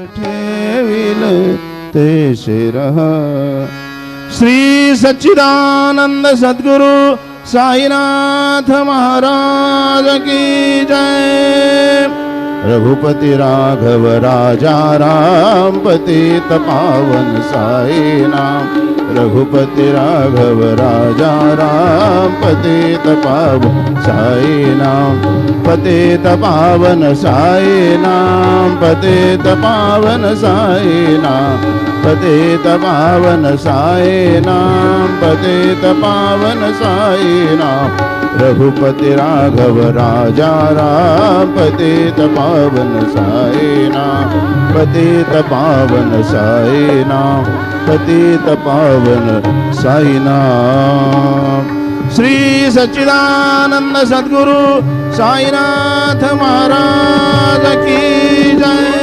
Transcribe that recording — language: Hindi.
ठेविल ते शिर श्री सच्चिदानंद सद्गुरु साईनाथ महाराज की जय। रघुपति राघव राजा राम पतित पावन साई नाम। रघुपति राघव राजा राम पतित पावन साई नाम। पतित पावन साई नाम। पतित पावन साई नाम। पतित पावन साई नाम। पतित पावन साई नाम। रघुपति राघव राजा राम पतित पावन साई नाम। पतित पावन साई नाम। पतित पावन साई नाम। श्री सच्चिदानंद सद्गुरु साईनाथ महाराज की जय।